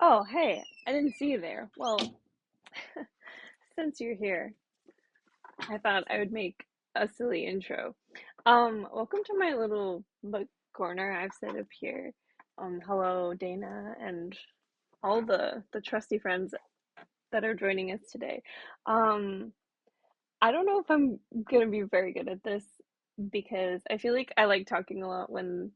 Oh, hey, I didn't see you there. Well, since you're here, I thought I would make a silly intro. Welcome to my little book corner I've set up here. Hello, Dana, and all the trusty friends that are joining us today. Um, I don't know if I'm gonna be very good at this because I feel like I like talking a lot when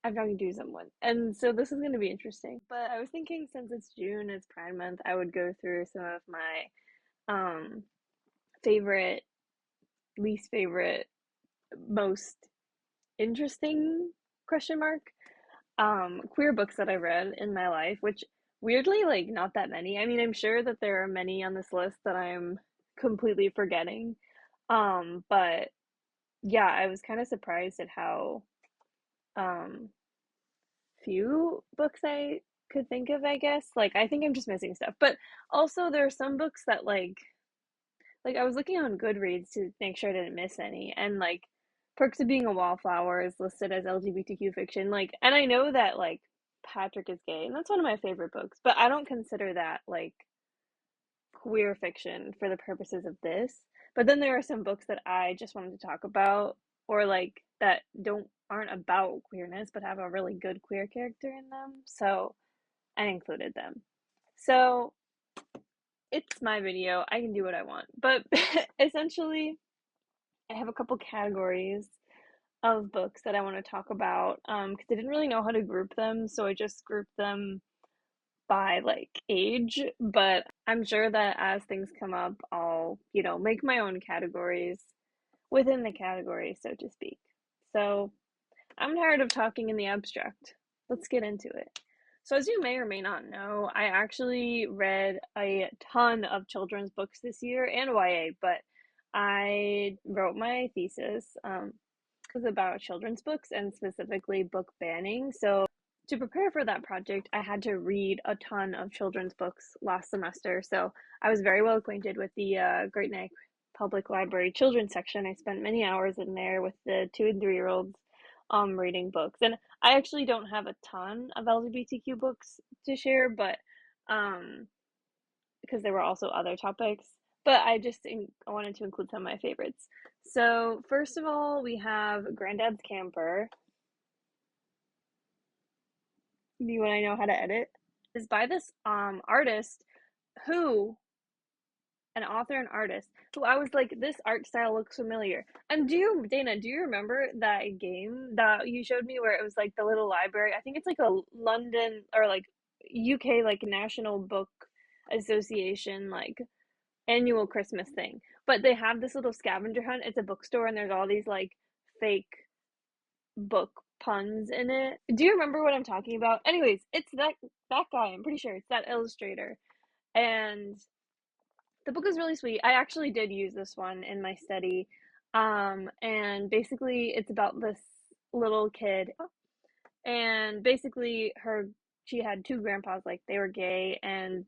I'm talking to someone. And so this is going to be interesting. But I was thinking since it's June, it's Pride Month, I would go through some of my um favorite, least favorite, most interesting question mark queer books that I read in my life, which weirdly like not that many. I mean, I'm sure that there are many on this list that I'm completely forgetting. But yeah, I was kind of surprised at how um few books I could think of, I guess. Like I think I'm just missing stuff. But also there are some books that like I was looking on Goodreads to make sure I didn't miss any, and like Perks of Being a Wallflower is listed as LGBTQ fiction. Like, and I know that like Patrick is gay, and that's one of my favorite books, but I don't consider that like queer fiction for the purposes of this. But then there are some books that I just wanted to talk about, or like that don't aren't about queerness but have a really good queer character in them. So I included them. So it's my video. I can do what I want. But essentially, I have a couple categories of books that I want to talk about because I didn't really know how to group them, so I just grouped them by like age. But I'm sure that as things come up, I'll, make my own categories within the category, so to speak. So I'm tired of talking in the abstract. Let's get into it. So, as you may or may not know, I actually read a ton of children's books this year and YA, but I wrote my thesis was about children's books and specifically book banning. So, to prepare for that project, I had to read a ton of children's books last semester. So, I was very well acquainted with the Great Neck Public Library children's section. I spent many hours in there with the 2 and 3 year olds reading books. And I actually don't have a ton of LGBTQ books to share, but um because there were also other topics, but I wanted to include some of my favorites. So, first of all, we have Granddad's Camper. Do you want to know how to edit? Is by this artist who an author and artist who I was like, this art style looks familiar. And Dana, do you remember that game that you showed me where it was like the little library? I think it's like a London or like UK like National Book Association like annual Christmas thing. But they have this little scavenger hunt. It's a bookstore and there's all these like fake book puns in it. Do you remember what I'm talking about? Anyways, it's that guy. I'm pretty sure it's that illustrator. And the book is really sweet. I actually did use this one in my study. And basically it's about this little kid and basically her she had two grandpas, like they were gay, and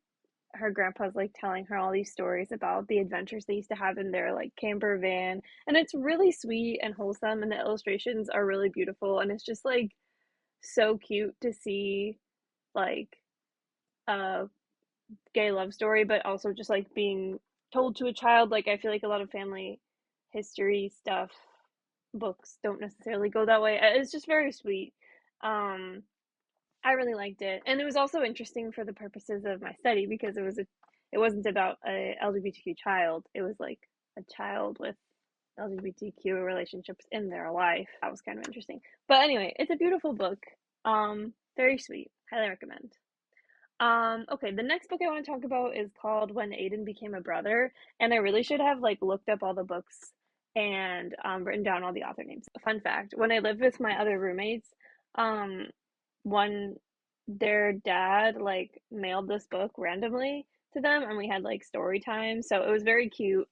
her grandpa's like telling her all these stories about the adventures they used to have in their like camper van, and it's really sweet and wholesome, and the illustrations are really beautiful, and it's just like so cute to see like a gay love story, but also just like being told to a child. Like I feel like a lot of family history stuff books don't necessarily go that way. It's just very sweet. Um, I really liked it, and it was also interesting for the purposes of my study because it wasn't about a LGBTQ child. It was like a child with LGBTQ relationships in their life. That was kind of interesting. But anyway, it's a beautiful book. Very sweet. Highly recommend. Okay, the next book I want to talk about is called When Aiden Became a Brother, and I really should have like looked up all the books and written down all the author names. Fun fact, when I lived with my other roommates, um, one their dad like mailed this book randomly to them and we had like story time, so it was very cute.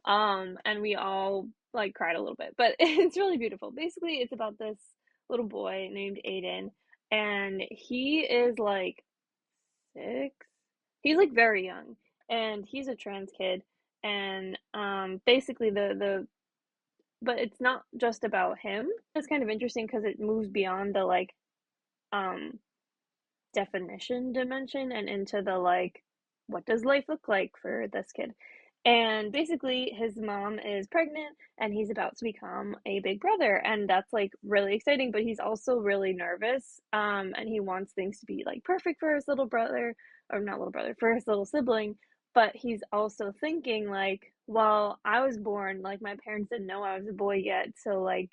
And we all like cried a little bit, but it's really beautiful. Basically, it's about this little boy named Aiden, and he is like 6. He's like very young, and he's a trans kid. And basically the but it's not just about him. It's kind of interesting because it moves beyond the like um definition dimension and into the like, what does life look like for this kid? And basically, his mom is pregnant and he's about to become a big brother. And that's like really exciting, but he's also really nervous. And he wants things to be like perfect for his little brother, or not little brother, for his little sibling. But he's also thinking, like, well, I was born, like, my parents didn't know I was a boy yet. So, like,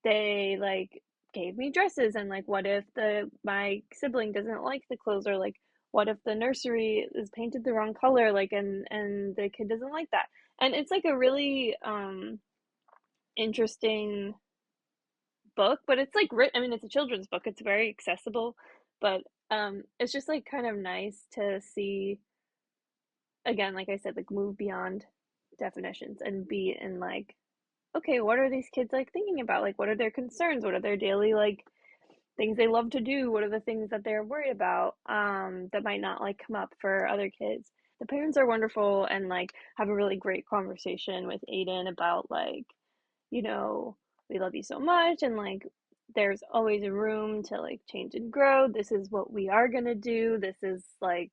they like gave me dresses, and like what if the my sibling doesn't like the clothes, or like what if the nursery is painted the wrong color, like, and the kid doesn't like that. And it's like a really interesting book, but it's like I mean, it's a children's book, it's very accessible, but it's just like kind of nice to see, again, like I said, like move beyond definitions and be in like, okay, what are these kids like thinking about, like what are their concerns, what are their daily like things they love to do, what are the things that they're worried about, that might not like come up for other kids. The parents are wonderful and like have a really great conversation with Aiden about like, you know, we love you so much, and like there's always room to like change and grow. This is what we are gonna do. This is like,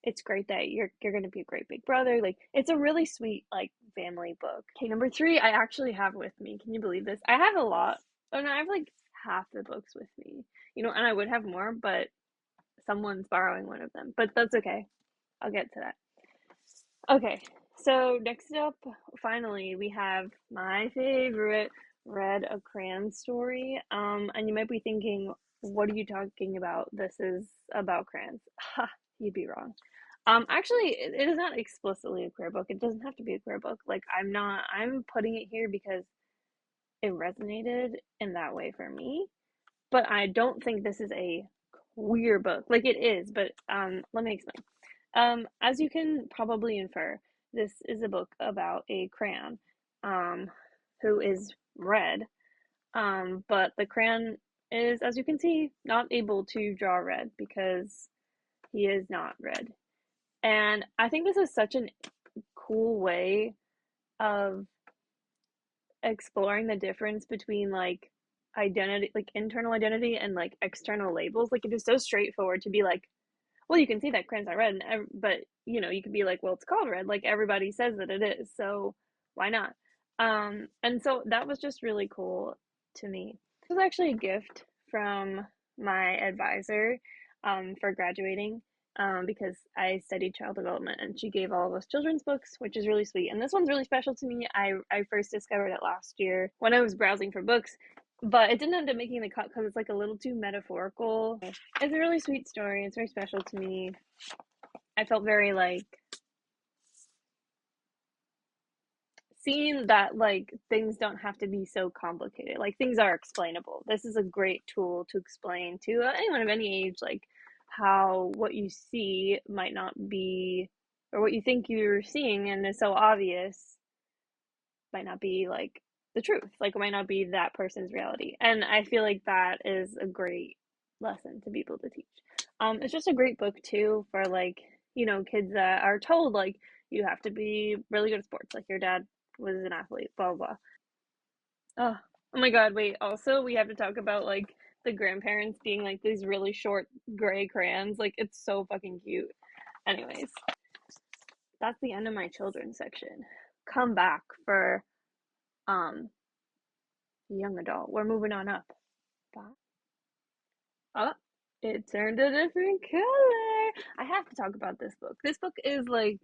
it's great that you're gonna be a great big brother. Like it's a really sweet like family book. Okay, number three, I actually have with me. Can you believe this? I have a lot. Oh no, I have like half the books with me. You know, and I would have more, but someone's borrowing one of them. But that's okay. I'll get to that. Okay, so next up, finally, we have my favorite Read a Crayon story. And you might be thinking, what are you talking about? This is about crayons. Ha, you'd be wrong. Actually, it is not explicitly a queer book. It doesn't have to be a queer book. Like, I'm putting it here because it resonated in that way for me. But I don't think this is a queer book. Like, it is, but let me explain. As you can probably infer, this is a book about a crayon, um, who is red, but the crayon is, as you can see, not able to draw red because he is not red. And I think this is such a cool way of exploring the difference between like identity, like internal identity, and like external labels. Like it is so straightforward to be like, well, you can see that crayons are red, but you know, you could be like, well, it's called red. Like everybody says that it is, so why not? And so that was just really cool to me. It was actually a gift from my advisor, for graduating, because I studied child development, and she gave all of us children's books, which is really sweet. And this one's really special to me. I first discovered it last year when I was browsing for books, but it didn't end up making the cut because it's like a little too metaphorical. It's a really sweet story. It's very special to me. I felt very like seeing that like things don't have to be so complicated. Like things are explainable. This is a great tool to explain to anyone of any age, like how what you see might not be, or what you think you're seeing and is so obvious might not be like the truth. Like it might not be that person's reality. And I feel like that is a great lesson to be able to teach. It's just a great book too for like, you know, kids that are told like you have to be really good at sports, like your dad was an athlete, blah blah. Oh, oh my God, wait. Also, we have to talk about like the grandparents being like these really short gray crayons. Like it's so fucking cute. Anyways, that's the end of my children's section. Come back for um young adult. We're moving on up. Oh, it turned a different color. I have to talk about this book. This book is like,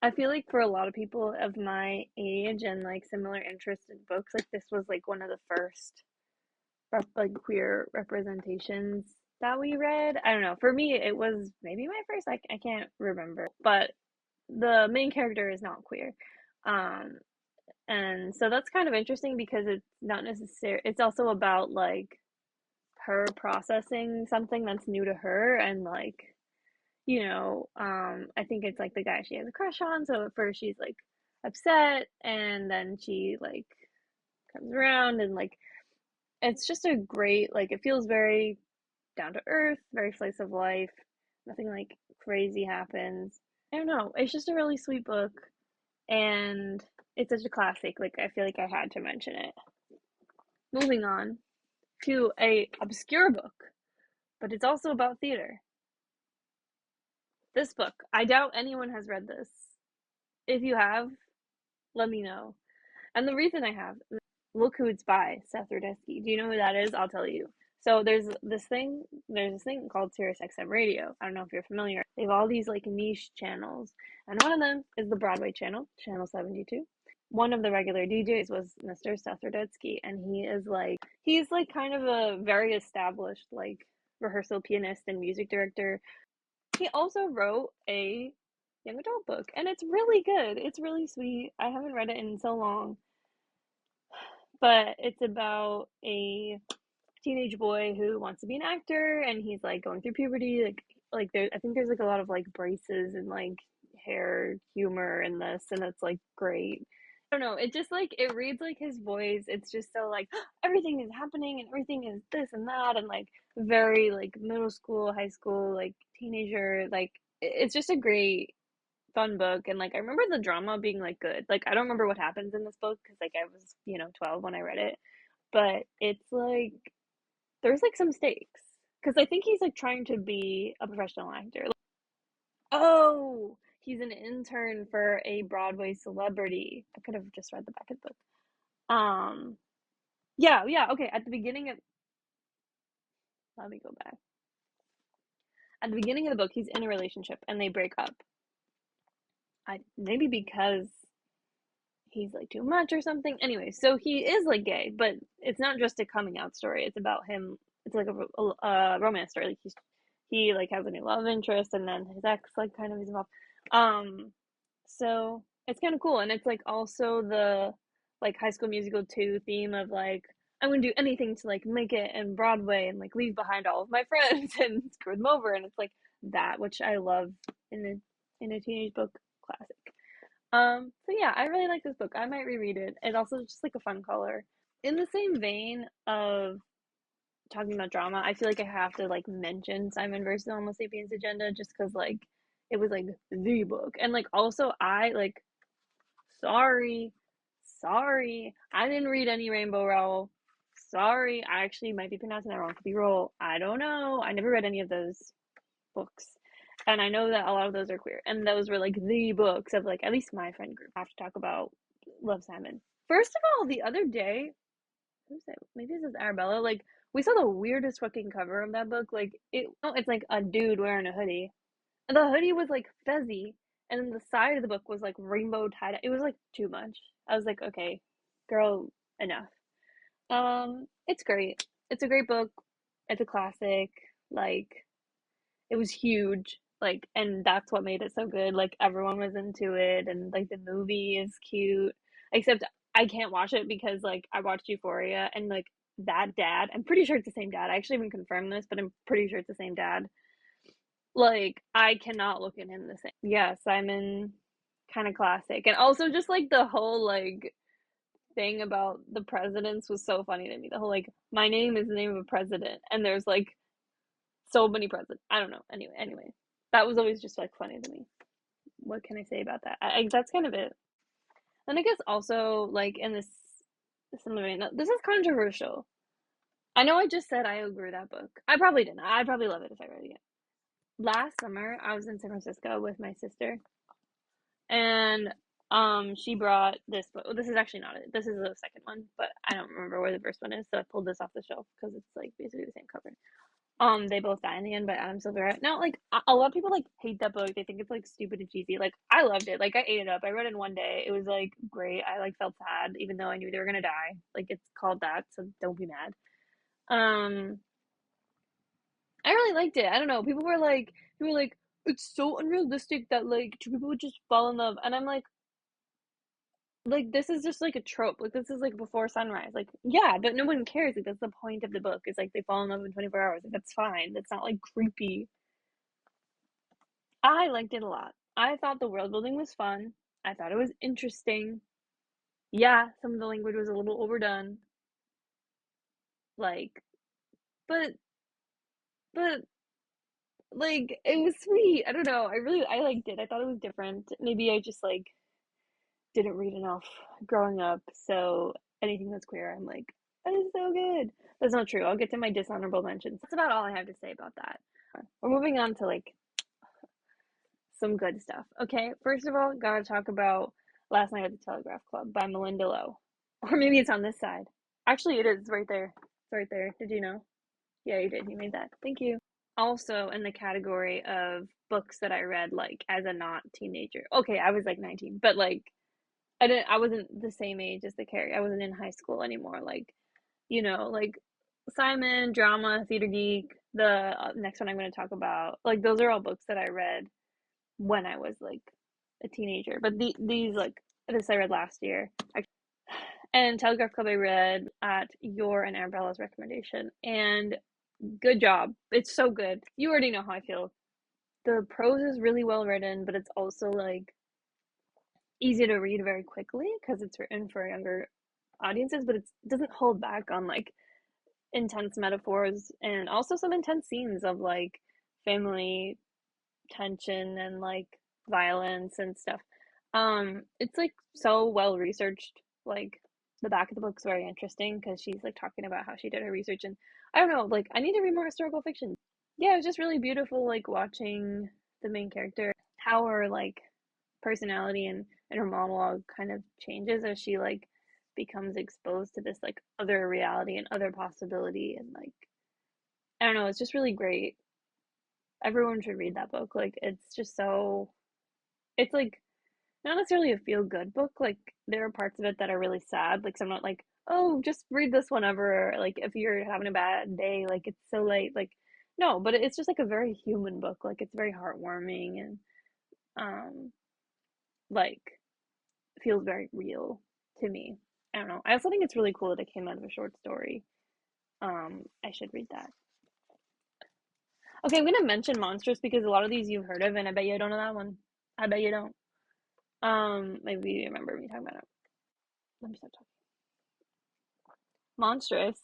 I feel like for a lot of people of my age and like similar interest in books, like this was like one of the first like queer representations that we read. I don't know. For me, it was maybe my first. I can't remember, but the main character is not queer. Um, and so that's kind of interesting because it's not necessary. It's also about like her processing something that's new to her, and like, you know, I think it's like the guy she has a crush on, so at first she's like upset, and then she like comes around, and like it's just a great, like it feels very down to earth, very slice of life. Nothing like crazy happens. I don't know, it's just a really sweet book, and it's such a classic, like I feel like I had to mention it. Moving on to a obscure book, but it's also about theater. This book, I doubt anyone has read this. If you have, let me know. And the reason I have, look who it's by, Seth Rudetsky. Do you know who that is? I'll tell you. So there's this thing called Sirius XM Radio. I don't know if you're familiar. They have all these like niche channels, and one of them is the Broadway channel, Channel 72. One of the regular DJs was Mr. Seth Rudetsky, and he's like kind of a very established like rehearsal pianist and music director. He also wrote a young adult book, and it's really good. It's really sweet. I haven't read it in so long, but it's about a teenage boy who wants to be an actor, and he's like going through puberty. Like there, I think there's like a lot of like braces and like hair humor in this, and it's like great. I don't know. It just like it reads like his voice. It's just so like everything is happening and everything is this and that and like very like middle school, high school, like teenager. Like it's just a great fun book. And like I remember the drama being like good. Like I don't remember what happens in this book because like I was 12 when I read it, but it's like there's like some stakes because I think he's like trying to be a professional actor. Oh, he's an intern for a Broadway celebrity. I could have just read the back of the book. Yeah, yeah, okay. Let me go back. At the beginning of the book, he's in a relationship and they break up. I maybe because he's like too much or something. Anyway, so he is like gay, but it's not just a coming out story. It's about him. It's like a romance story. Like he like has a new love interest, and then his ex like kind of is involved. Um, so it's kind of cool, and it's like also the like High School Musical 2 theme of like I'm gonna do anything to like make it in Broadway and like leave behind all of my friends and screw them over, and it's like that which I love in a teenage book classic. So yeah, I really like this book. I might reread it. It also just like a fun color. In the same vein of talking about drama, I feel like I have to like mention Simon versus the Homo sapiens agenda just because like it was like the book. And like also I like sorry, sorry, I didn't read any Rainbow Rowell. Sorry, I actually might be pronouncing that wrong. Could be roll. I don't know. I never read any of those books. And I know that a lot of those are queer. And those were like the books of like at least my friend group have to talk about Love Simon. First of all, the other day, who's that? Maybe this is Arabella. Like we saw the weirdest fucking cover of that book. Like it's like a dude wearing a hoodie. And the hoodie was like fezzy. And then the side of the book was like rainbow tie. It was like too much. I was like, okay, girl, enough. It's great. It's a great book. It's a classic. Like it was huge. Like, and that's what made it so good. Like, everyone was into it, and like the movie is cute. Except I can't watch it because like I watched Euphoria, and like that dad, I'm pretty sure it's the same dad. I actually haven't confirmed this, but I'm pretty sure it's the same dad. Like, I cannot look at him the same. Yeah, Simon, kind of classic. And also just like the whole like thing about the presidents was so funny to me. The whole like, my name is the name of a president, and there's like so many presidents. I don't know. Anyway, that was always just like funny to me. What can I say about that? That's kind of it. And I guess also like in this similar this is controversial. I know I just said I agree with that book. I probably didn't. I'd probably love it if I read it again. Last summer, I was in San Francisco with my sister, and she brought this book. This is actually not it. This is the second one, but I don't remember where the first one is, so I pulled this off the shelf because it's like basically the same cover. They Both Die in the End by Adam Silvera. Now, like a lot of people like hate that book. They think it's like stupid and cheesy. Like I loved it. Like I ate it up. I read it in one day. It was like great. I like felt sad even though I knew they were gonna die. Like it's called that, so don't be mad. Um, I really liked it. I don't know. People were like, it's so unrealistic that like two people would just fall in love, and I'm like this is just like a trope. Like this is like before sunrise. Like yeah, but no one cares. Like that's the point of the book. Is like they fall in love in 24 hours. Like that's fine. That's not like creepy. I liked it a lot. I thought the world building was fun. I thought it was interesting. Yeah, some of the language was a little overdone. Like, but but like it was sweet. I don't know. I liked it. I thought it was different. Maybe I just like didn't read enough growing up, so anything that's queer, I'm like, That is so good. That's not true. I'll get to my dishonorable mentions. That's about all I have to say about that. We're moving on to like some good stuff. Okay, first of all, gotta talk about Last Night at the Telegraph Club by Melinda Lowe. Or maybe it's on this side. Actually, it is right there. It's right there. Did you know? Yeah, you did. You made that. Thank you. Also in the category of books that I read like as a not teenager. Okay, I was like 19, but like I wasn't the same age as the character. I wasn't in high school anymore. Like, like Simon, Drama, Theater Geek, the next one I'm going to talk about. Like those are all books that I read when I was like a teenager. But these like this I read last year. And Telegraph Club I read at your and Arabella's recommendation. And good job. It's so good. You already know how I feel. The prose is really well written, but it's also like easy to read very quickly because it's written for younger audiences, but it doesn't hold back on like intense metaphors and also some intense scenes of like family tension and like violence and stuff. It's like so well researched. Like the back of the book's very interesting because she's like talking about how she did her research, and I don't know, like I need to read more historical fiction. Yeah, it was just really beautiful like watching the main character, how her like personality and her monologue kind of changes as she like becomes exposed to this like other reality and other possibility, and like I don't know, it's just really great. Everyone should read that book. Like it's just so it's like not necessarily a feel good book. Like there are parts of it that are really sad. Like so I'm not like, oh, just read this whenever. Like if you're having a bad day, like it's so late. Like no, but it's just like a very human book. Like it's very heartwarming and um like feels very real to me. I don't know. I also think it's really cool that it came out of a short story. I should read that. Okay, I'm gonna mention Monstrous because a lot of these you've heard of, and I bet you don't know that one. I bet you don't. Maybe you remember me talking about it. Let me stop talking. Monstrous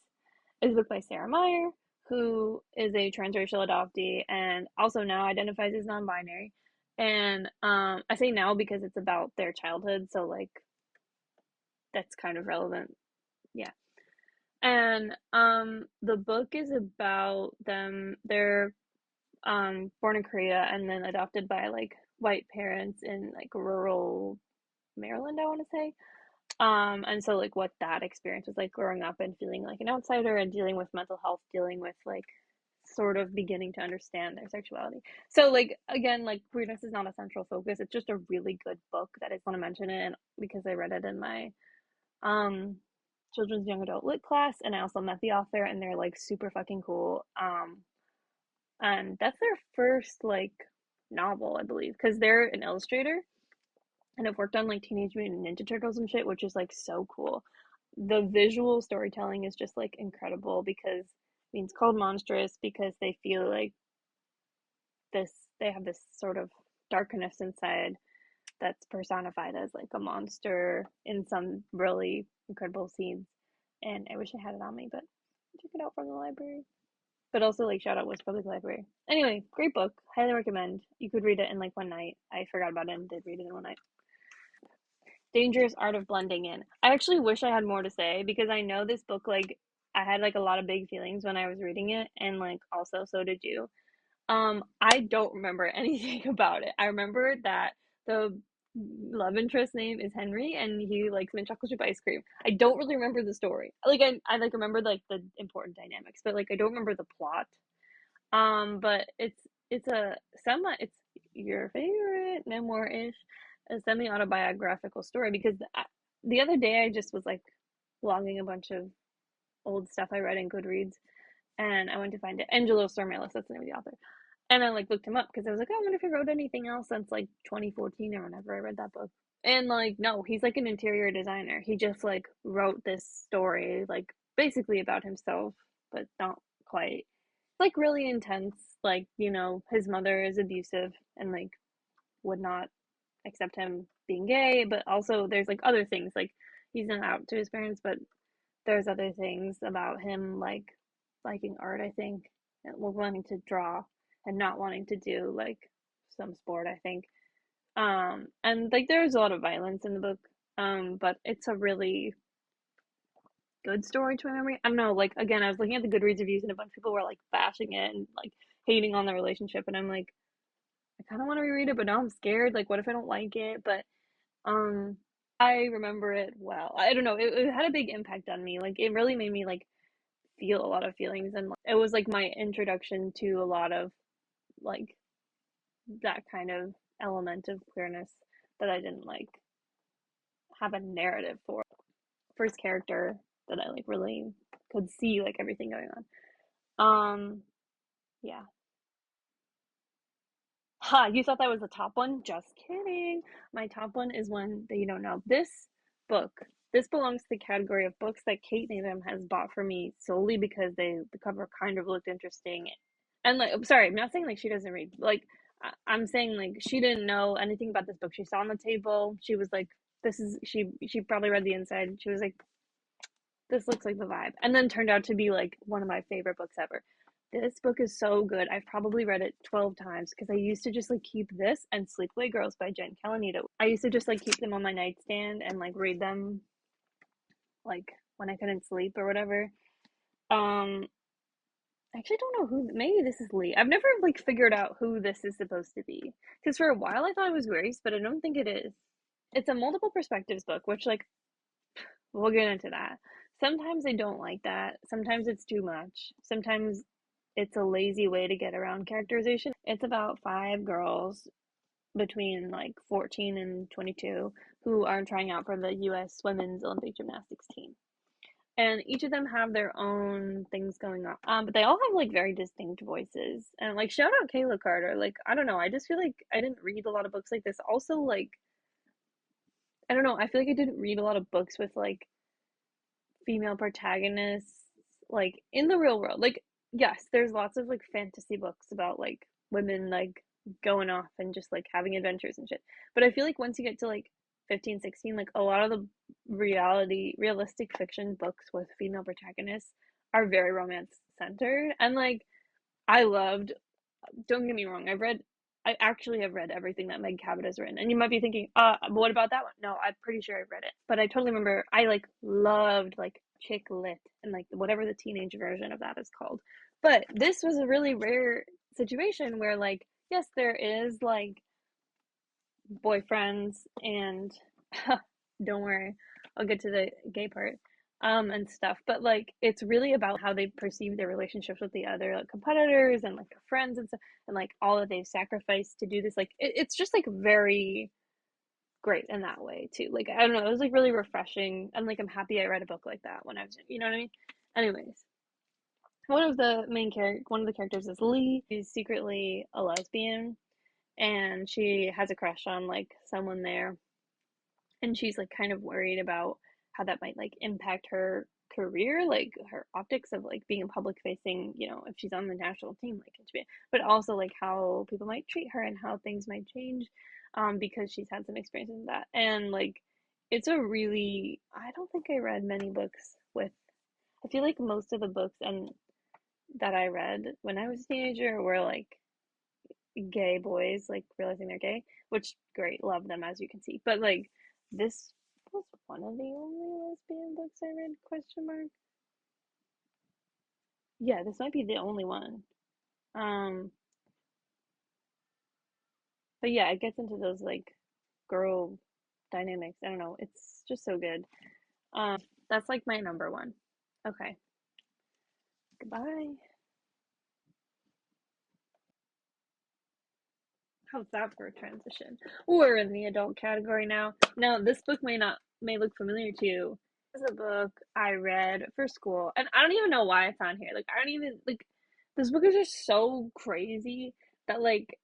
is a book by Sarah Meyer, who is a transracial adoptee and also now identifies as non-binary. And I say now because it's about their childhood, so like that's kind of relevant. Yeah. And the book is about them. They're born in Korea and then adopted by like white parents in like rural Maryland, I want to say. And so like what that experience was like growing up and feeling like an outsider and dealing with mental health, dealing with like sort of beginning to understand their sexuality. So like again, like queerness is not a central focus. It's just a really good book that I just want to mention it because I read it in my um children's young adult lit class, and I also met the author and they're like super fucking cool. And that's their first like novel, I believe, because they're an illustrator and have worked on like Teenage Mutant Ninja Turtles and shit, which is like so cool. The visual storytelling is just like incredible because I mean it's called Monstrous because they feel like this they have this sort of darkness inside that's personified as like a monster in some really incredible scenes. And I wish I had it on me, but I took it out from the library. But also like shout out West Public Library. Anyway, great book. Highly recommend. You could read it in like one night. I forgot about it and did read it in one night. Dangerous Art of Blending In. I actually wish I had more to say because I know this book like I had like a lot of big feelings when I was reading it, and like also so did you. I don't remember anything about it. I remember that the love interest name is Henry and he likes mint chocolate chip ice cream. I don't really remember the story. Like I like remember like the important dynamics, but like I don't remember the plot. But it's a semi it's your favorite memoir-ish, a semi-autobiographical story because the other day I just was like logging a bunch of old stuff I read in Goodreads and I went to find it. Angelo Stormalis, that's the name of the author. And I like looked him up because I was like, oh, I wonder if he wrote anything else since like 2014 or whenever I read that book. And like, no, he's like an interior designer. He just like wrote this story, like basically about himself, but not quite. Like really intense. Like, his mother is abusive and like would not accept him being gay, but also there's like other things. Like he's not out to his parents, but there's other things about him like liking art, I think, and wanting to draw and not wanting to do like some sport, I think. And like there's a lot of violence in the book. But it's a really good story to my memory. I don't know, like again, I was looking at the Goodreads reviews and a bunch of people were like bashing it and like hating on the relationship, and I'm like, I kind of want to reread it, but now I'm scared. Like, what if I don't like it? But um, I remember it well. I don't know. It had a big impact on me. Like, it really made me like feel a lot of feelings, and like, it was like my introduction to a lot of like that kind of element of queerness that I didn't like have a narrative for. First character that I like really could see like everything going on. Yeah. Ha, you thought that was the top one? Just kidding. My top one is one that you don't know. Book, this belongs to the category of books that Kate Needham has bought for me solely because the cover kind of looked interesting. And like, I'm sorry, I'm not saying like she doesn't read. Like, I'm saying like she didn't know anything about this book. She saw on the table. She was like, "This is." She probably read the inside. She was like, this looks like the vibe. And then turned out to be like one of my favorite books ever. This book is so good. I've probably read it 12 times because I used to just like keep this and Sleepaway Girls by Jen Kalanita. I used to just like keep them on my nightstand and like read them like when I couldn't sleep or whatever. Um, I actually don't know who, maybe this is Lee. I've never like figured out who this is supposed to be because for a while I thought it was Grace, but I don't think it is. It's a multiple perspectives book, which like we'll get into that. Sometimes I don't like that. Sometimes it's too much. Sometimes it's a lazy way to get around characterization. It's about five girls between like 14 and 22 who are trying out for the US Women's Olympic Gymnastics team. And each of them have their own things going on. But they all have like very distinct voices. And like shout out Kayla Carter. Like I don't know, I just feel like I didn't read a lot of books like this. Also like I don't know, I feel like I didn't read a lot of books with like female protagonists like in the real world. Like yes, there's lots of like fantasy books about like women like going off and just like having adventures and shit. But I feel like once you get to like 15, 16, like a lot of the realistic fiction books with female protagonists are very romance centered. And like I loved, don't get me wrong, I actually have read everything that Meg Cabot has written. And you might be thinking, but what about that one? No, I'm pretty sure I've read it. But I totally remember I like loved like chick lit and like whatever the teenage version of that is called. But this was a really rare situation where like, yes, there is like boyfriends and don't worry, I'll get to the gay part and stuff, but like it's really about how they perceive their relationships with the other like competitors and like their friends and stuff and like all that they've sacrificed to do this. Like it's just like very great in that way too. Like I don't know, it was like really refreshing and like I'm happy I read a book like that when I was, you know what I mean. Anyways, one of the characters is Lee. She's secretly a lesbian and she has a crush on like someone there, and she's like kind of worried about how that might like impact her career, like her optics of like being a public facing, you know, if she's on the national team, like but also like how people might treat her and how things might change, because she's had some experiences with that. And like it's a really, I don't think I read many books with, I feel like most of the books and that I read when I was a teenager were like gay boys like realizing they're gay, which great, love them as you can see. But like this was one of the only lesbian books I read, question mark. Yeah, this might be the only one. Um but yeah, it gets into those like girl dynamics. I don't know. It's just so good. That's like my number one. Okay. Goodbye. How's that for a transition? We're in the adult category now. Now, this book may look familiar to you. This is a book I read for school, and I don't even know why it's on here. Like, I don't even like this book is just so crazy that like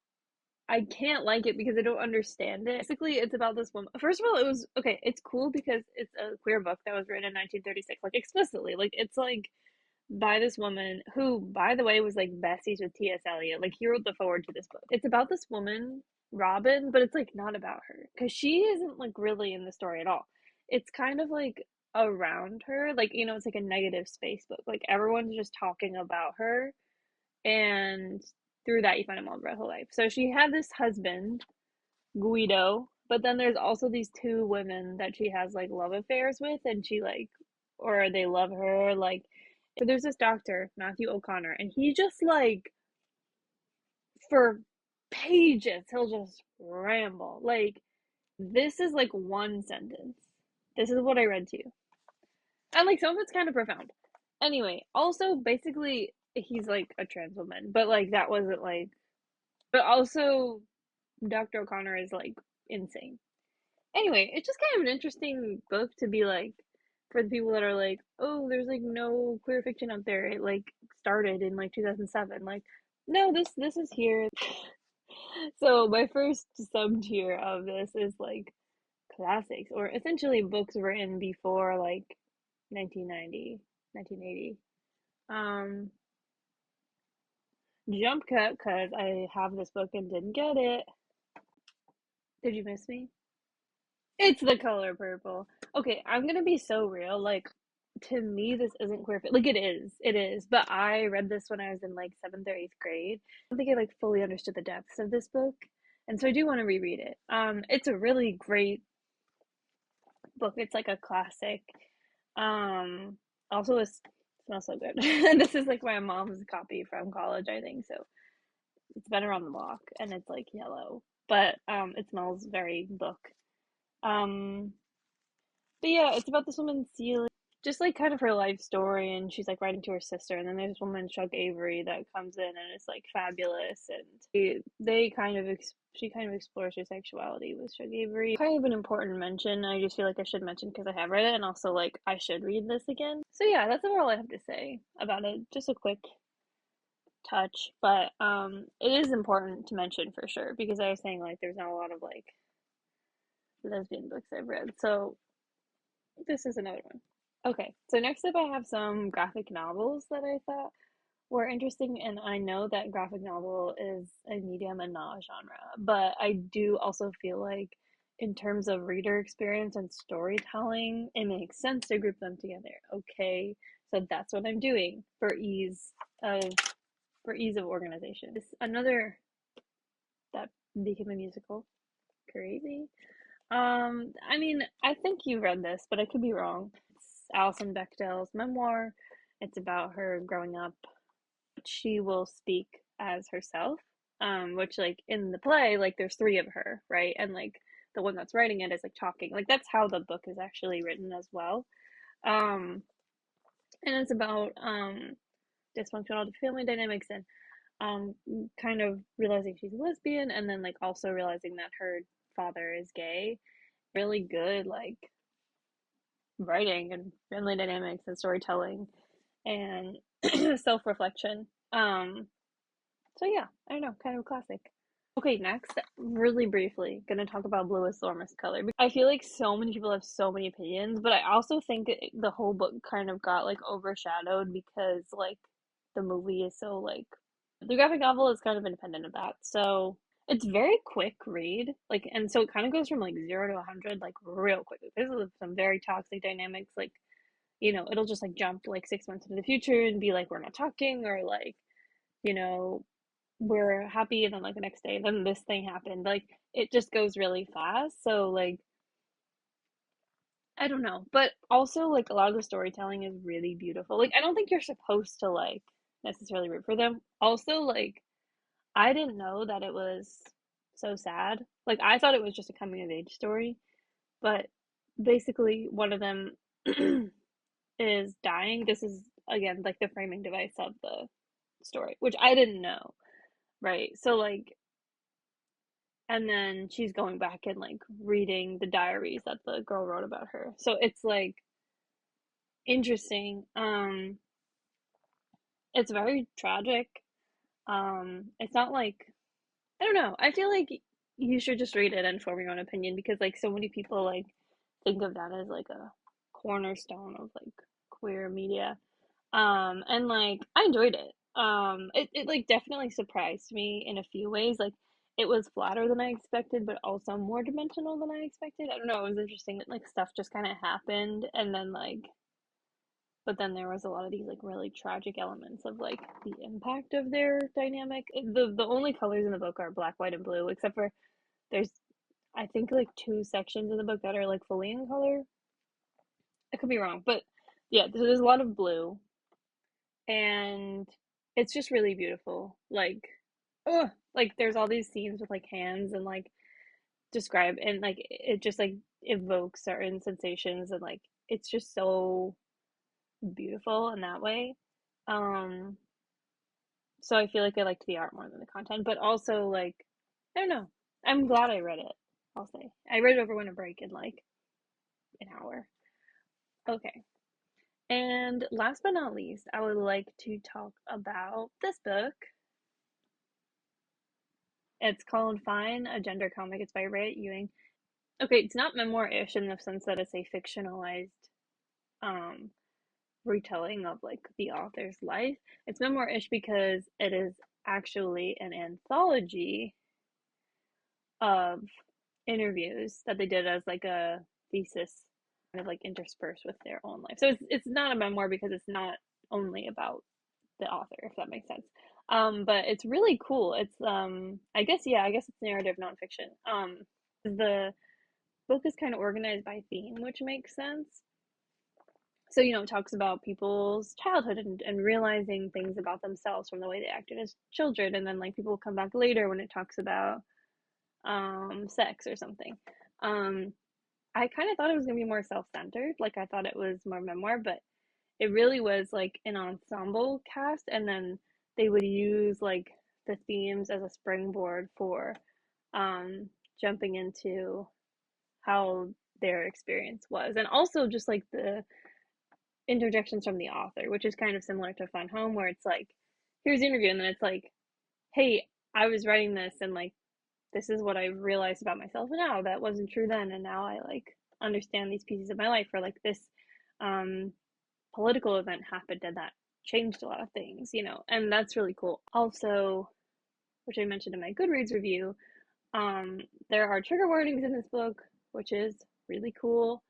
I can't like it because I don't understand it. Basically, it's about this woman. First of all, it was okay. It's cool because it's a queer book that was written in 1936, like explicitly. Like, it's like by this woman who, by the way, was like besties with T.S. Eliot. Like he wrote the foreword to this book. It's about this woman, Robin, but it's like not about her because she isn't like really in the story at all. It's kind of like around her, like you know, it's like a negative space book. Like everyone's just talking about her, and through that you find out more about her life. So she had this husband, Guido, but then there's also these two women that she has like love affairs with, and she like or they love her. Like, but there's this doctor, Matthew O'Connor, and he just like for pages he'll just ramble. Like, this is like one sentence. This is what I read to you. And like some of it's kind of profound. Anyway, also basically he's like a trans woman, but like that wasn't like, but also Dr. O'Connor is like insane. Anyway, it's just kind of an interesting book to be like for the people that are like, oh, there's like no queer fiction out there. It like started in like 2007. Like, no, this is here. So my first sub tier of this is like classics, or essentially books written before like 1990, 1980. Um, Jump cut because I have this book and didn't get it. Did you miss me? It's The Color Purple. Okay, I'm gonna be so real. Like, to me, this isn't queer. Like, it is. But I read this when I was in like seventh or eighth grade. I don't think I like fully understood the depths of this book, and so I do want to reread it. It's a really great book. It's like a classic. Um, Also, it smells so good. This is like my mom's copy from college, I think. So it's been around the block, and it's like yellow, but it smells very book. Um, but yeah, it's about this woman Celia, just like kind of her life story, and she's like writing to her sister, and then there's this woman Chuck Avery that comes in and is like fabulous, and they kind of she kind of explores her sexuality with Chuck Avery. Kind of an important mention. I just feel like I should mention because I have read it, and also like I should read this again. So yeah, that's about all I have to say about it. Just a quick touch, but it is important to mention for sure because I was saying like there's not a lot of like lesbian books I've read, so this is another one. Okay, so next up I have some graphic novels that I thought were interesting, and I know that graphic novel is a medium and not a genre, but I do also feel like in terms of reader experience and storytelling, it makes sense to group them together. Okay, so that's what I'm doing of for ease of organization. This another that became a musical. Crazy. I mean, I think you read this, but I could be wrong. It's Alison Bechdel's memoir. It's about her growing up. She will speak as herself, which like in the play, like there's three of her, right? And like the one that's writing it is like talking. Like that's how the book is actually written as well. Um, and it's about dysfunctional family dynamics and um kind of realizing she's a lesbian and then like also realizing that her father is gay. Really good like writing and family dynamics and storytelling and self-reflection. So yeah, I don't know, kind of a classic. Okay, next, really briefly, gonna talk about Blue is Warmest Color. I feel like so many people have so many opinions, but I also think the whole book kind of got like overshadowed because like the movie is so like the graphic novel is kind of independent of that. So it's very quick read, like, and so it kind of goes from like 0 to 100 like real quickly. There's some very toxic dynamics, like it'll just like jump like 6 months into the future and be like we're not talking, or like you know we're happy, and then like the next day then this thing happened. Like it just goes really fast, so like I don't know, but also like a lot of the storytelling is really beautiful. Like I don't think you're supposed to like necessarily root for them. Also, like I didn't know that it was so sad. Like I thought it was just a coming of age story, but basically one of them is dying. This is again like the framing device of the story, which I didn't know, right? So like, and then she's going back and like reading the diaries that the girl wrote about her. So it's like interesting. It's very tragic. It's not like I don't know. I feel like you should just read it and form your own opinion because like so many people like think of that as like a cornerstone of like queer media. And like I enjoyed it. It like definitely surprised me in a few ways. Like it was flatter than I expected, but also more dimensional than I expected. I don't know, it was interesting that like stuff just kind of happened and then like but then there was a lot of these like really tragic elements of like the impact of their dynamic. The only colors in the book are black, white, and blue, except for there's I think like two sections in the book that are like fully in color. I could be wrong, but Yeah, there's a lot of blue, and it's just really beautiful. Like there's all these scenes with like hands and like describe and like it just like evokes certain sensations and like it's just so beautiful in that way. Um, so I feel like I liked the art more than the content, but also like I don't know. I'm glad I read it. I'll say I read it over winter break in like an hour. Okay. And last but not least, I would like to talk about this book. It's called Fine, a gender comic. It's by Ray Ewing. Okay, it's not memoir-ish in the sense that it's a fictionalized um retelling of like the author's life. It's memoir-ish because it is actually an anthology of interviews that they did as like a thesis, kind of like interspersed with their own life. So it's not a memoir because it's not only about the author, if that makes sense. But it's really cool. It's I guess yeah, I guess it's narrative nonfiction. The book is kind of organized by theme, which makes sense. So, it talks about people's childhood and realizing things about themselves from the way they acted as children. And then, like, people come back later when it talks about sex or something. Um, I kind of thought it was going to be more self centered. Like, I thought it was more memoir, but it really was like an ensemble cast. And then they would use like the themes as a springboard for jumping into how their experience was. And also just like the interjections from the author, which is kind of similar to Fun Home, where it's like, here's the interview, and then it's like, hey, I was writing this, and like, this is what I realized about myself now that wasn't true then, and now I like understand these pieces of my life, or like this um, political event happened, and that changed a lot of things, and that's really cool. Also, which I mentioned in my Goodreads review, um, there are trigger warnings in this book, which is really cool.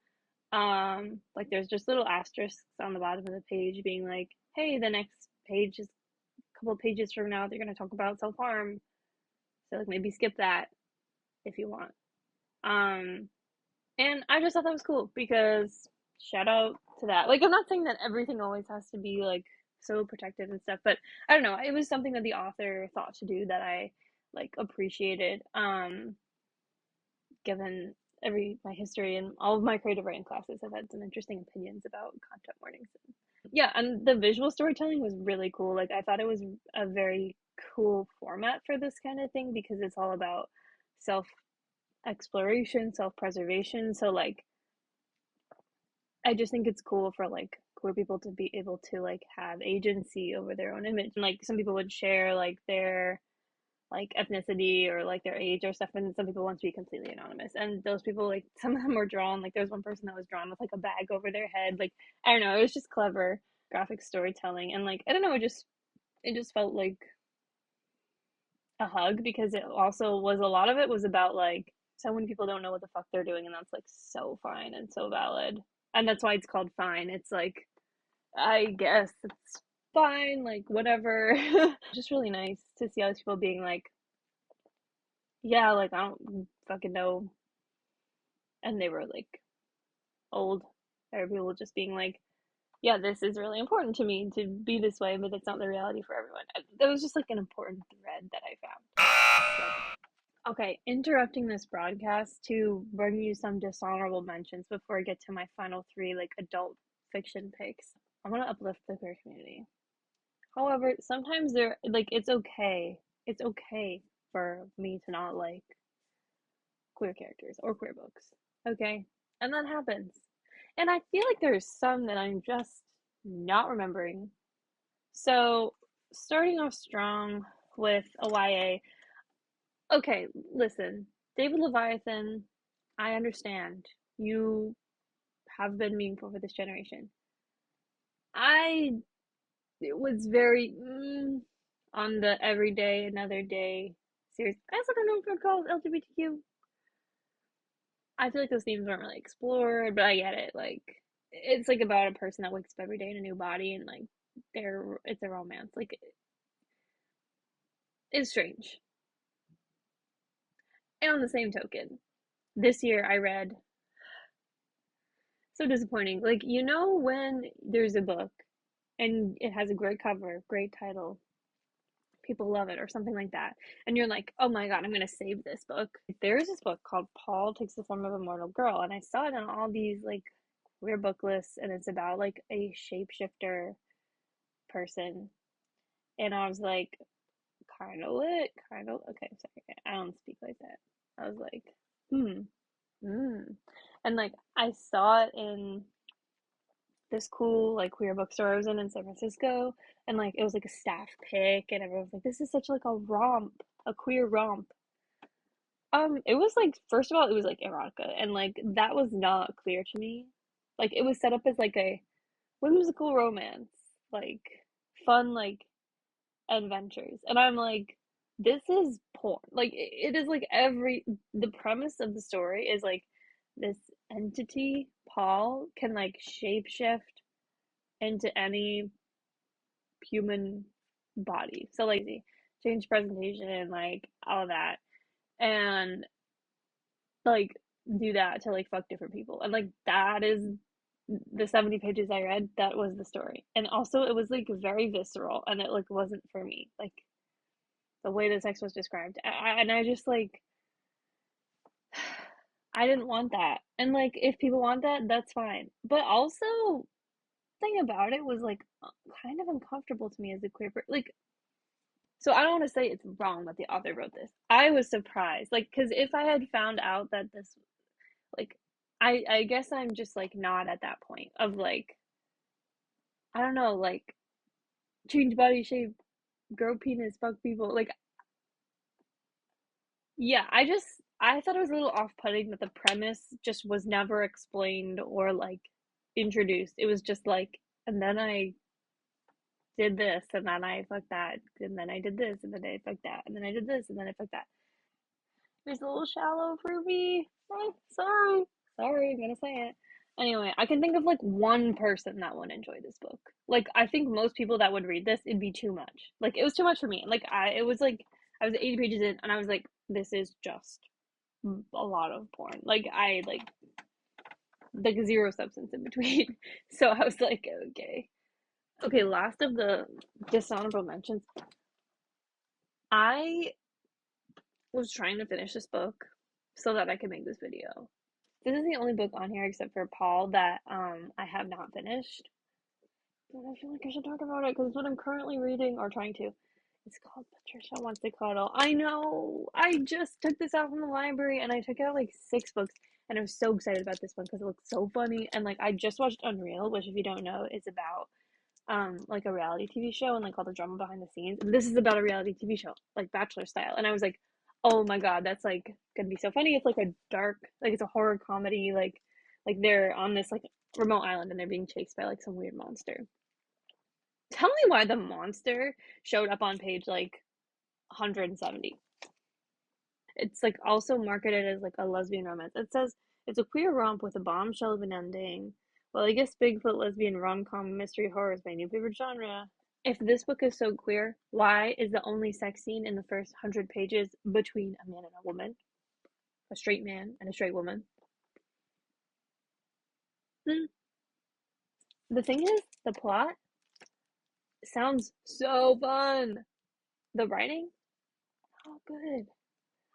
Like there's just little asterisks on the bottom of the page being like, hey, the next page is a couple of pages from now, they're going to talk about self harm. So, like, maybe skip that if you want. Um, and I just thought that was cool because shout out to that. Like, I'm not saying that everything always has to be like so protected and stuff, but I don't know. It was something that the author thought to do that I like appreciated. Given every my history and all of my creative writing classes have had some interesting opinions about content warnings. Yeah, and the visual storytelling was really cool. Like I thought it was a very cool format for this kind of thing because it's all about self exploration, self preservation. So like I just think it's cool for like queer people to be able to like have agency over their own image. And like some people would share like their like ethnicity or like their age or stuff, and some people want to be completely anonymous, and those people like some of them were drawn like there's one person that was drawn with like a bag over their head. Like I don't know, it was just clever graphic storytelling, and like I don't know, it just felt like a hug because it also was a lot of it was about like so many people don't know what the fuck they're doing, and that's like so fine and so valid, and that's why it's called Fine. It's like I guess it's fine, like whatever. Just really nice to see all these people being like, yeah, like I don't fucking know. And they were like old. Or people just being like, yeah, this is really important to me to be this way, but it's not the reality for everyone. That was just like an important thread that I found. So, okay, interrupting this broadcast to bring you some dishonorable mentions before I get to my final three like adult fiction picks. I want to uplift the queer community. However, sometimes they're like it's okay. It's okay for me to not like queer characters or queer books. Okay? And that happens. And I feel like there's some that I'm just not remembering. So, starting off strong with a YA. Okay, listen. David Leviathan, I understand. You have been meaningful for this generation. I it was very on the everyday, another day series. I also don't know if they're called LGBTQ. I feel like those themes weren't really explored, but I get it. Like, it's like about a person that wakes up every day in a new body, and like, it's a romance. Like, it's strange. And on the same token, this year I read So disappointing. Like, you know, when there's a book and it has a great cover, great title, people love it, or something like that, and you're like, oh my God, I'm gonna save this book. There's this book called Paul Takes the Form of a Mortal Girl, and I saw it on all these like weird book lists, and it's about like a shapeshifter person. And I was like, kind of lit, kind of okay. Sorry, I don't speak like that. I was like, hmm, hmm, and like I saw it in this cool like queer bookstore I was in San Francisco, and like it was like a staff pick, and everyone was like, "This is such like a romp, a queer romp." It was like first of all, it was like erotica, and like that was not clear to me. Like it was set up as like a whimsical romance, like fun like adventures, and I'm like, this is porn. Like it is like the premise of the story is like this entity Paul can like shapeshift into any human body. So like change presentation, like all of that. And like do that to like fuck different people. And like that is the 70 pages I read, that was the story. And also it was like very visceral, and it like wasn't for me. Like the way the sex was described. And I just like I didn't want that. And like if people want that, that's fine. But also thing about it was like kind of uncomfortable to me as a queer person. Like so I don't want to say it's wrong that the author wrote this. I was surprised, like, because if I had found out that this, like, I guess I'm just like not at that point of like I don't know, like change body shape, grow penis, fuck people. Like, yeah, I thought it was a little off-putting that the premise just was never explained or like introduced. It was just like, and then I did this, and then I fucked that, and then I did this, and then I fucked that, and then I did this, and then I fucked that. It's a little shallow for me. Sorry. Sorry, I'm gonna say it. Anyway, I can think of like one person that would enjoy this book. Like, I think most people that would read this, it'd be too much. Like, it was too much for me. Like, it was like, I was 80 pages in, and I was like, this is just a lot of porn. Like zero substance in between. So I was like, okay. Okay, last of the dishonorable mentions. I was trying to finish this book so that I could make this video. This is the only book on here except for Paul that I have not finished. But I feel like I should talk about it because it's what I'm currently reading or trying to. It's called Patricia Wants to Cuddle. I know! I just took this out from the library and I took out like 6 books, and I was so excited about this one because it looks so funny. And like I just watched Unreal, which if you don't know is about like a reality TV show and like all the drama behind the scenes. And this is about a reality TV show, like Bachelor style. And I was like, oh my God, that's like gonna be so funny. It's like a dark, like it's a horror comedy, like they're on this like remote island and they're being chased by like some weird monster. Tell me why the monster showed up on page like 170. It's like also marketed as like a lesbian romance. It says it's a queer romp with a bombshell of an ending. Well, I guess Bigfoot lesbian rom-com mystery horror is my new favorite genre. If this book is so queer, why is the only sex scene in the first 100 pages between a man and a woman, a straight man and a straight woman? Hmm. The thing is, the plot sounds so fun. The writing, oh good.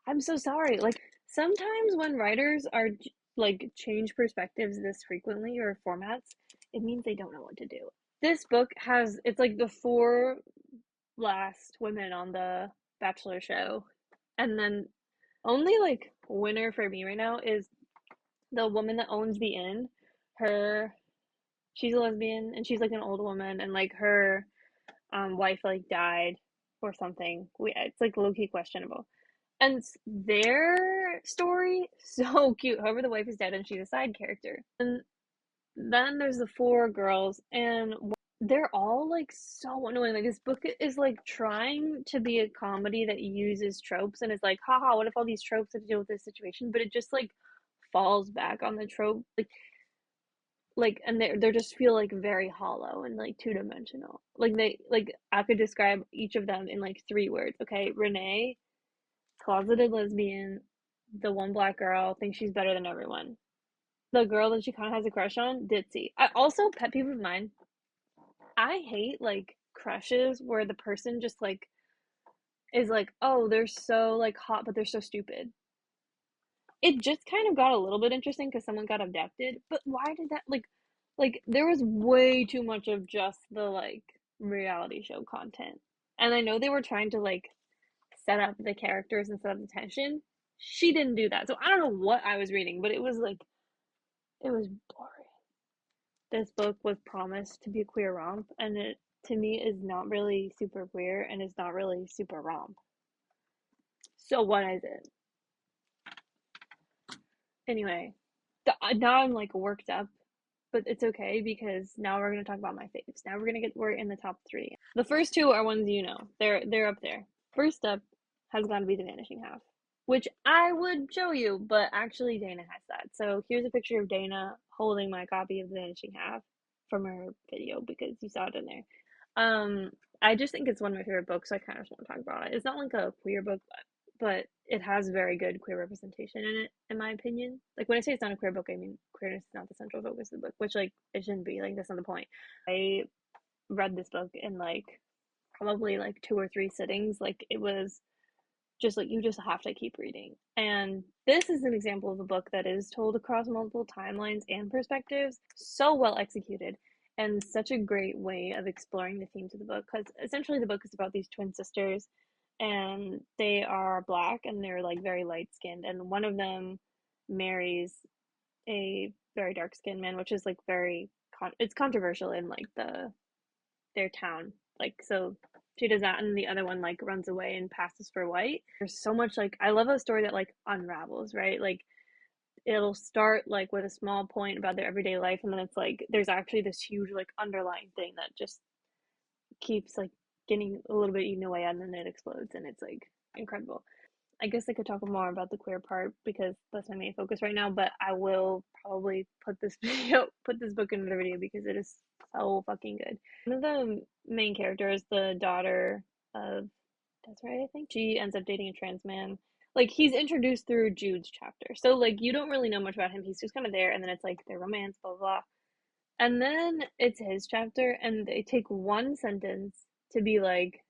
I'm so sorry. Like sometimes when writers are like change perspectives this frequently or formats, it means they don't know what to do. This book has it's like the four last women on the Bachelor show, and then only like winner for me right now is the woman that owns the inn. Her she's a lesbian and she's like an old woman, and like her wife like died or something. It's like low key questionable. And their story so cute. However, the wife is dead and she's a side character. And then there's the four girls, and they're all like so annoying. Like this book is like trying to be a comedy that uses tropes and is like, haha, what if all these tropes have to deal with this situation? But it just like falls back on the trope. Like and they're just feel like very hollow and like two-dimensional. Like they like I could describe each of them in like 3 words. Okay, Renee, closeted lesbian, the one black girl thinks she's better than everyone. the girl that she kind of has a crush on, ditzy. I also, pet peeve of mine, I hate like crushes where the person just like is like, oh, they're so like hot, but they're so stupid. It just kind of got a little bit interesting because someone got abducted, but why did that like there was way too much of just the like reality show content. And I know they were trying to like set up the characters and set up the tension. She didn't do that. So I don't know what I was reading, but it was like it was boring. This book was promised to be a queer romp, and it to me is not really super queer and it's not really super romp. So what is it? Anyway, now I'm like worked up, but it's okay because now we're gonna talk about my faves. Now we're in the top three. The first two are ones you know. They're up there. First up has got to be The Vanishing Half, which I would show you, but actually Dana has that. So here's a picture of Dana holding my copy of The Vanishing Half from her video because you saw it in there. Um, I just think it's one of my favorite books, so I kind of just want to talk about it. It's not like a queer book, but it has very good queer representation in it, in my opinion. Like when I say it's not a queer book, I mean queerness is not the central focus of the book, which like it shouldn't be. Like that's not the point. I read this book in like probably like two or three sittings. Like it was just like you just have to keep reading. And this is an example of a book that is told across multiple timelines and perspectives, so well executed, and such a great way of exploring the themes of the book. Because essentially, the book is about these twin sisters, and they are black and they're like very light skinned, and one of them marries a very dark skinned man, which is like it's controversial in like their town. Like, so she does that, and the other one like runs away and passes for white. There's so much like I love a story that like unravels, right? Like it'll start like with a small point about their everyday life, and then it's like there's actually this huge like underlying thing that just keeps like getting a little bit eaten away, and then it explodes, and it's like incredible. I guess I could talk more about the queer part because that's my main focus right now, but I will probably put this book in another video because it is so fucking good. One of the main characters, the daughter of Desiree, I think, she ends up dating a trans man. Like he's introduced through Jude's chapter. So like you don't really know much about him. He's just kind of there and then it's like their romance, blah blah blah. And then it's his chapter and they take one sentence to be like,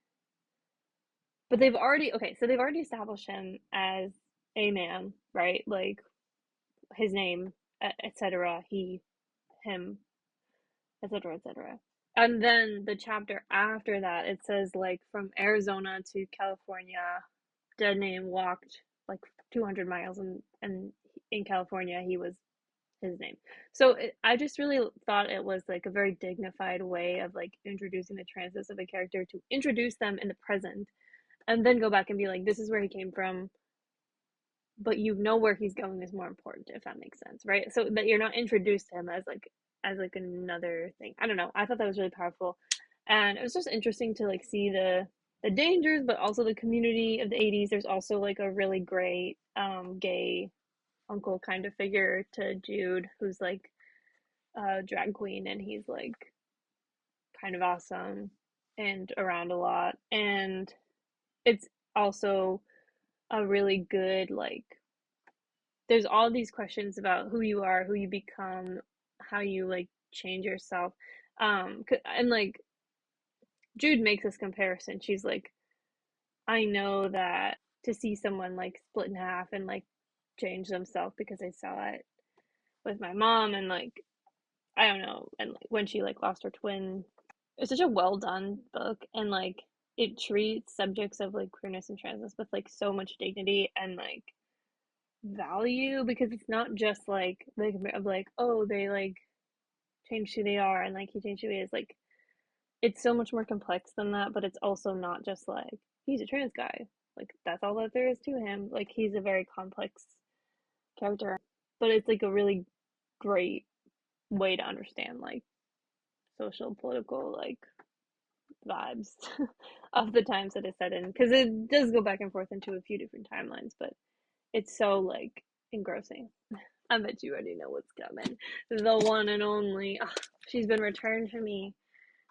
but they've already okay, so they've already established him as a man, right? Like his name, etc. He, him, etc., etc. And then the chapter after that, it says like from Arizona to California, dead name walked like 200 miles, and in California he was his name. So I just really thought it was like a very dignified way of like introducing the transness of a character to introduce them in the present and then go back and be like, this is where he came from, but you know where he's going is more important, if that makes sense, right? So that you're not introduced to him as like another thing. I don't know. I thought that was really powerful, and it was just interesting to like see the dangers, but also the community of the '80s. There's also like a really great gay uncle kind of figure to Jude, who's like a drag queen, and he's like kind of awesome and around a lot, and it's also a really good like there's all these questions about who you are, who you become, how you like change yourself. And like Jude makes this comparison. She's like, I know that to see someone like split in half and like change themselves because I saw it with my mom and like I don't know, and like when she like lost her twin. It's such a well done book and like it treats subjects of like queerness and transness with like so much dignity and like value because it's not just like of like oh they like changed who they are and like he changed who he is like it's so much more complex than that but it's also not just like he's a trans guy like that's all that there is to him like he's a very complex character but it's like a really great way to understand like social political like vibes of the times that it's set in because it does go back and forth into a few different timelines but it's so like engrossing. I bet you already know what's coming. The one and only. Oh, she's been returned to me.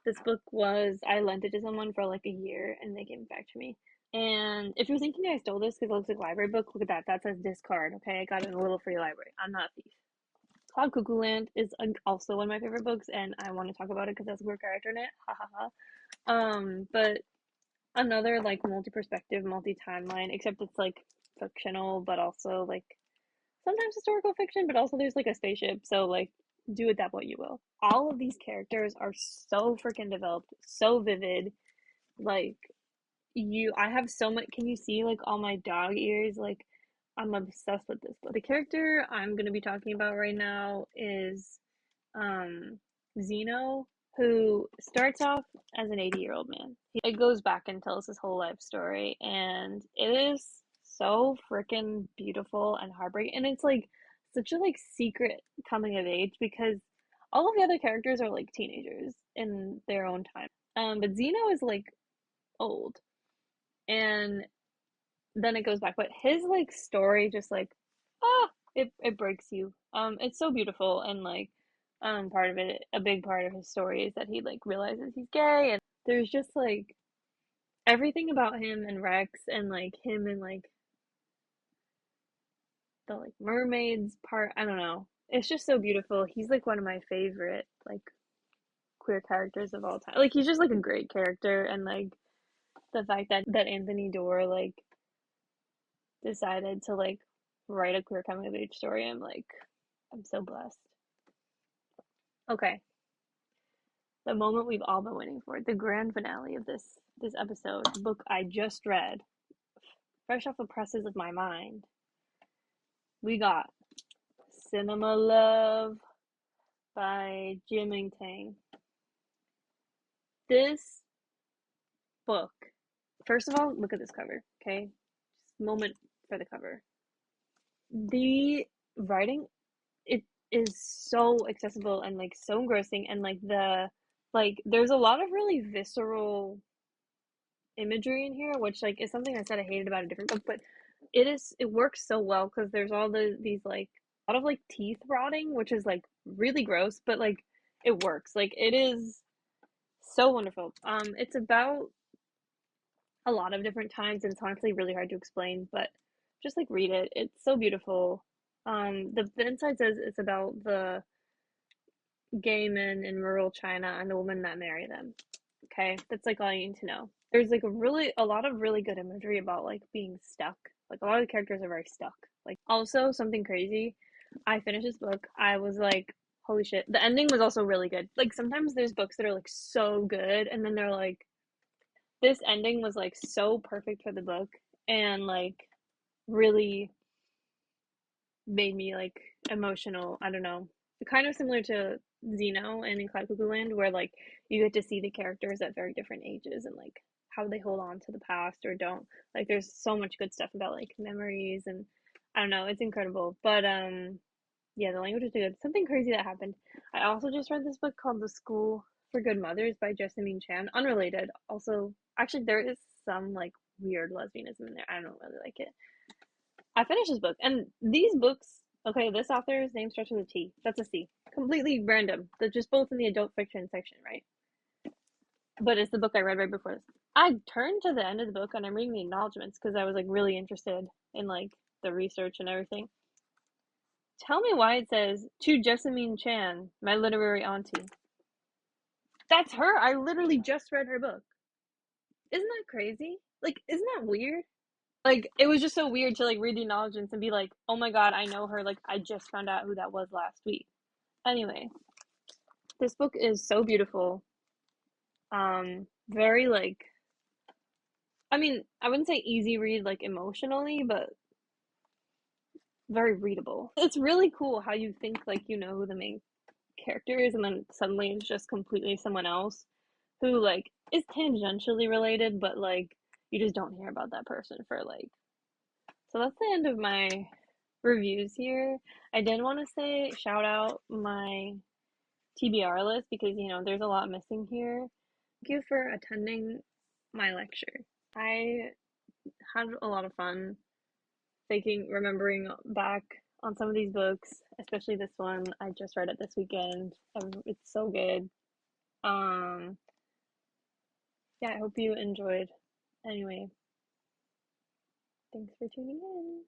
This book was, I lent it to someone for like a year and they gave it back to me. And if you're thinking I stole this because it looks like a library book, look at that. That says discard. Okay, I got it in a little free library. I'm not a thief. Cloud Cuckoo Land is also one of my favorite books, and I want to talk about it because that's a queer character in it. Ha ha ha. But another like multi-perspective, multi-timeline, except it's like fictional, but also like sometimes historical fiction, but also there's like a spaceship, so like do with that what you will. All of these characters are so freaking developed, so vivid. Like I have so much. Can you see like all my dog ears? Like I'm obsessed with this book. The character I'm gonna be talking about right now is um Zeno, who starts off as an 80-year-old man. It goes back and tells his whole life story, and it is so freaking beautiful and heartbreaking. And it's like such a like secret coming of age because all of the other characters are like teenagers in their own time. But Zeno is like old, and then it goes back. But his like story just like it breaks you. It's so beautiful and like part of it, a big part of his story is that he like realizes he's gay, and there's just like everything about him and Rex and like him and like the like mermaids part. I don't know. It's just so beautiful. He's like one of my favorite like queer characters of all time. Like he's just like a great character, and like the fact that Anthony Doerr like decided to like write a queer coming of age story, I'm so blessed. Okay, the moment we've all been waiting for, the grand finale of this episode, the book I just read, fresh off the presses of my mind. We got Cinema Love by Jiming Tang. This book, first of all, look at this cover, okay? Just a moment for the cover. The writing, it is so accessible and like so engrossing, and there's a lot of really visceral imagery in here, which like is something I said I hated about a different book, but it works so well because there's all these like a lot of like teeth rotting, which is like really gross, but like it works. Like it is so wonderful. It's about a lot of different times, and it's honestly really hard to explain, but just like read it. It's so beautiful. The inside says it's about the gay men in rural China and the women that marry them. Okay, that's like all you need to know. There's like a lot of really good imagery about like being stuck. Like a lot of the characters are very stuck. Like also something crazy. I finished this book. I was like, holy shit. The ending was also really good. Like sometimes there's books that are like so good and then they're like this ending was like so perfect for the book and like really made me like emotional. I don't know. Kind of similar to Xeno and in Cloud Cuckoo Land, where like you get to see the characters at very different ages and like how they hold on to the past or don't. Like there's so much good stuff about like memories and I don't know, it's incredible. But yeah, the language is good. Something crazy that happened. I also just read this book called The School for Good Mothers by Jessamine Chan. Unrelated. Also, actually there is some like weird lesbianism in there. I don't really like it. I finished this book, and these books. Okay, this author's name starts with a T. That's a C. Completely random. They're just both in the adult fiction section, right? But it's the book I read right before this. I turned to the end of the book and I'm reading the acknowledgments because I was like really interested in like the research and everything. Tell me why it says to Jessamine Chan, my literary auntie. That's her. I literally just read her book. Isn't that crazy? Like, isn't that weird? Like it was just so weird to like read the acknowledgments and be like, oh my god, I know her. Like I just found out who that was last week. Anyway, this book is so beautiful. Very like I mean, I wouldn't say easy read like emotionally, but very readable. It's really cool how you think like you know who the main character is and then suddenly it's just completely someone else who like is tangentially related, but like you just don't hear about that person for like so that's the end of my reviews here. I did want to say shout out my TBR list because there's a lot missing here. Thank you for attending my lecture. I had a lot of fun remembering back on some of these books, especially this one. I just read it this weekend. It's so good. Um, yeah, I hope you enjoyed. Anyway, thanks for tuning in.